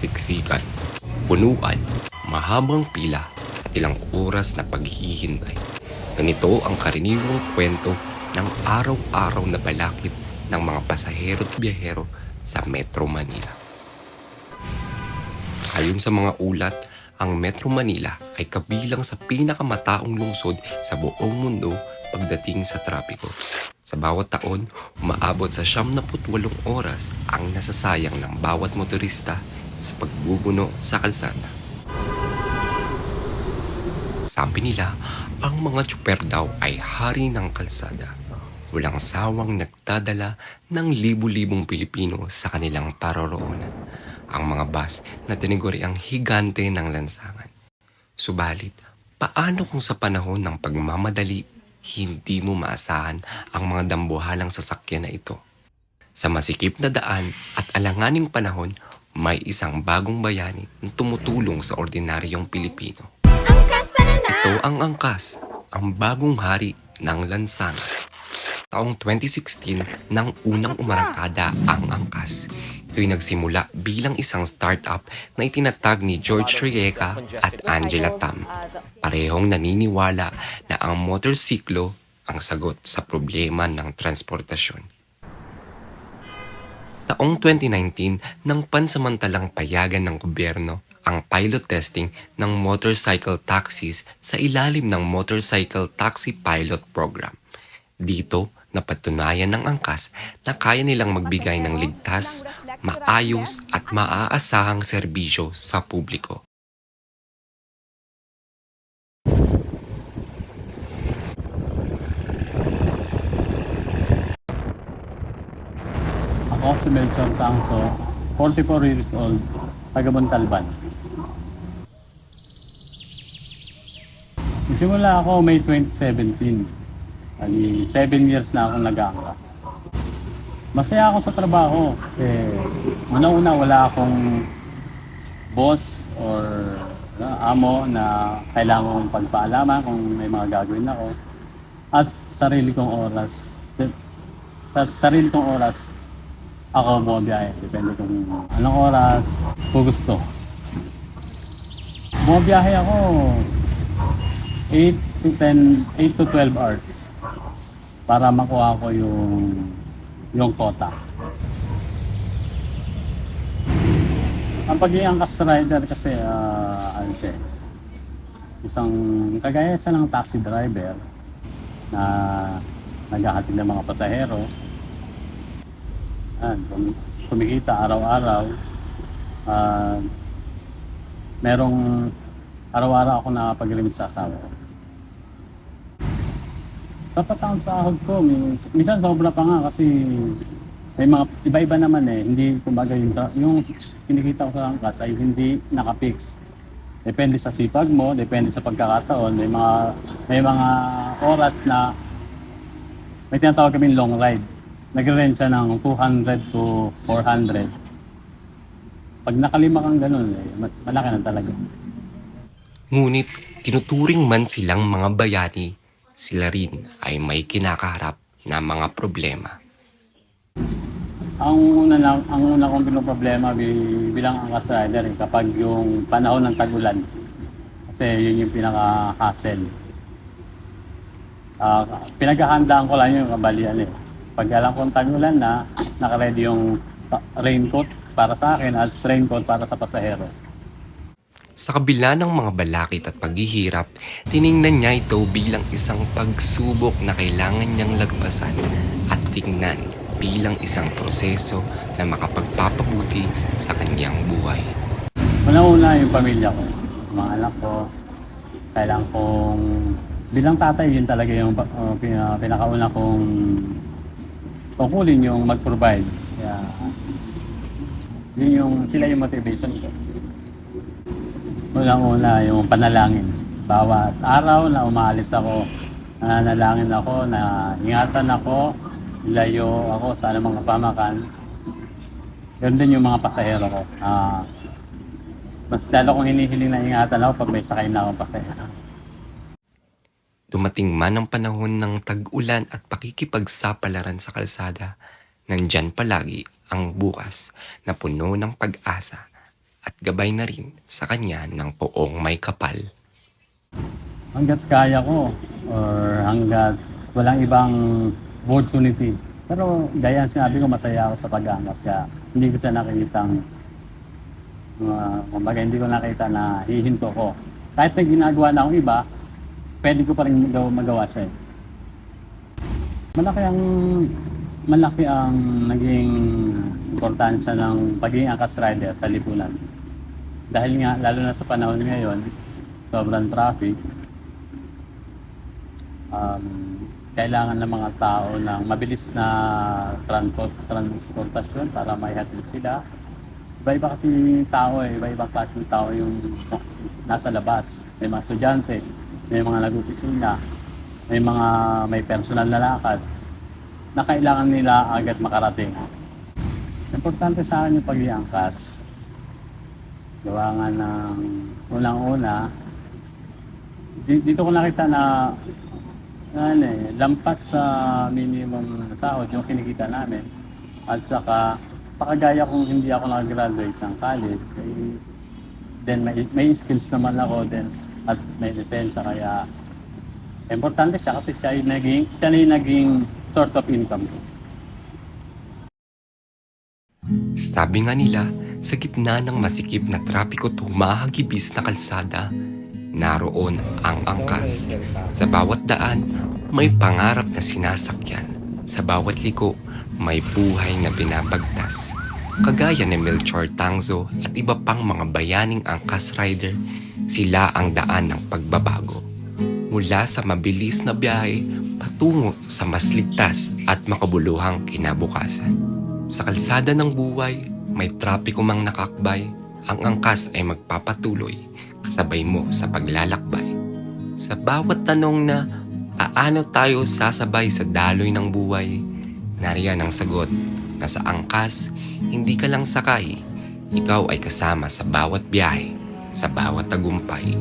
siksikan, punuan, mahabang pila at ilang oras na paghihintay. Ganito ang karaniwang kwento ng araw-araw na balakid ng mga pasahero at biyahero sa Metro Manila. Ayon sa mga ulat, ang Metro Manila ay kabilang sa pinakamataong lungsod sa buong mundo pagdating sa trapiko. Sa bawat taon, umaabot sa 78 oras ang nasasayang ng bawat motorista sa pagbubuno sa kalsada. Sabi nila, ang mga tsuper daw ay hari ng kalsada. Walang sawang nagdadala ng libu-libong Pilipino sa kanilang paroroonan. Ang mga bus na tiniguri ang higante ng lansangan. Subalit, paano kung sa panahon ng pagmamadali, hindi mo maasahan ang mga dambuhalang sasakyan na ito? Sa masikip na daan at alanganing panahon, may isang bagong bayani na tumutulong sa ordinaryong Pilipino. Ito ang angkas, ang bagong hari ng lansangan. Taong 2016 nang unang umarangkada ang angkas. Ito'y nagsimula bilang isang startup na itinatag ni George Rieca at Angela Tam. Parehong naniniwala na ang motorsiklo ang sagot sa problema ng transportasyon. Taong 2019 nang pansamantalang payagan ng gobyerno ang pilot testing ng motorcycle taxis sa ilalim ng Motorcycle Taxi Pilot Program. Dito, napatunayan ng angkas na kaya nilang magbigay ng ligtas, maayos at maaasahang serbisyo sa publiko. Ako si Melchor Tangso, 44 years old, taga Montalban. Nagsimula ako May 2017. 7 years na akong nag-aangkas. Masaya ako sa trabaho. Una-una wala akong boss or amo na kailangan kong pagpaalaman kung may mga gagawin ako. At sarili kong oras. Sa sarili kong oras, ako bumabiyahe. Depende kung anong oras ko gusto. Bumabiyahe ako 8 to 12 hours para makuha ko yung quota. Ang pag-iangkas rider kasi isang kagaya siya ng taxi driver na naghahatid ng mga pasahero. Kumikita araw-araw. Merong araw-araw ako nakapag-limit sa asawa ko. Sapat ang sahod ko. Minsan sobra pa nga kasi may mga iba-iba naman Hindi, kumbaga yung kinikita ko sa angkas ay hindi nakapix. Depende sa sipag mo, depende sa pagkakataon. May mga oras na may tinatawag kaming long ride. Nagre-range siya ng 200 to 400. Pag nakalima kang ganun, malaki na talaga. Ngunit tinuturing man silang mga bayani, sila rin ay may kinakaharap na mga problema. Ang una kong pinoproblema bilang angkas rider kapag yung panahon ng tag-ulan. Kasi yun yung pinaka-hassle. Pinaghahandaan ko lang yung kabalian Pag alam kong tag-ulan na, naka-ready yung raincoat para sa akin at raincoat para sa pasahero. Sa kabila ng mga balakid at paghihirap, tiningnan niya ito bilang isang pagsubok na kailangan niyang lagpasan at tingnan bilang isang proseso na makapagpapabuti sa kanyang buhay. Una-una yung pamilya ko, mga anak ko, kailangan kong, bilang tatay yun talaga yung pinakauna kong tungkulin yung mag-provide. Kaya, sila yung motivation ko. Unang-una yung panalangin. Bawat araw na umaalis ako, nanalangin ako na ingatan ako, layo ako sa anumang pamakan. Ganoon din yung mga pasahero ko. Mas lalo kong hinihiling na ingatan ako pag may sakay na akong pasahero. Dumating man ang panahon ng tag-ulan at pakikipagsapalaran sa kalsada, nandyan palagi ang bukas na puno ng pag-asa at gabay na rin sa kanya ng poong may kapal. Hanggat kaya ko or hanggat walang ibang opportunity. Pero gaya ang sinabi ko, masaya ako sa pag-aangkas kaya hindi ko siya nakikitang kumbaga hindi ko nakita na hihinto ko. Kahit may ginagawa na akong iba, pwede ko pa rin magawa siya. Malaki ang naging importansya ng pagiging angkas rider sa lipunan. Dahil nga, lalo na sa panahon ngayon, sobrang traffic, kailangan ng mga tao ng mabilis na transportasyon para maihatid sila. Iba-iba kasi tao iba-ibang klase ng tao yung nasa labas. May mga estudyante, may mga nag-opisina, may personal na lakad na kailangan nila agad makarating. Importante sa akin yung pag-iangkas. Gawa nga ng unang-una, dito ko nakita na lampas sa minimum sahod yung kinikita namin. At saka, pakagaya kung hindi ako nag-graduate ng college, then may skills naman ako then at may lisensya kaya importante siya kasi siya yung naging source of income ko. Sabi nga nila, sa gitna ng masikip na trapiko at humahagibis na kalsada, naroon ang angkas. Sa bawat daan, may pangarap na sinasakyan. Sa bawat liko, may buhay na binabagtas. Kagaya ni Melchor Tangzo at iba pang mga bayaning angkas rider, sila ang daan ng pagbabago. Mula sa mabilis na biyahe, patungo sa mas ligtas at makabuluhang kinabukasan. Sa kalsada ng buhay, may trapiko mang nakakbay, ang angkas ay magpapatuloy kasabay mo sa paglalakbay. Sa bawat tanong na paano tayo sasabay sa daloy ng buhay, nariyan ang sagot na sa angkas, hindi ka lang sakay, ikaw ay kasama sa bawat biyahe, sa bawat tagumpay.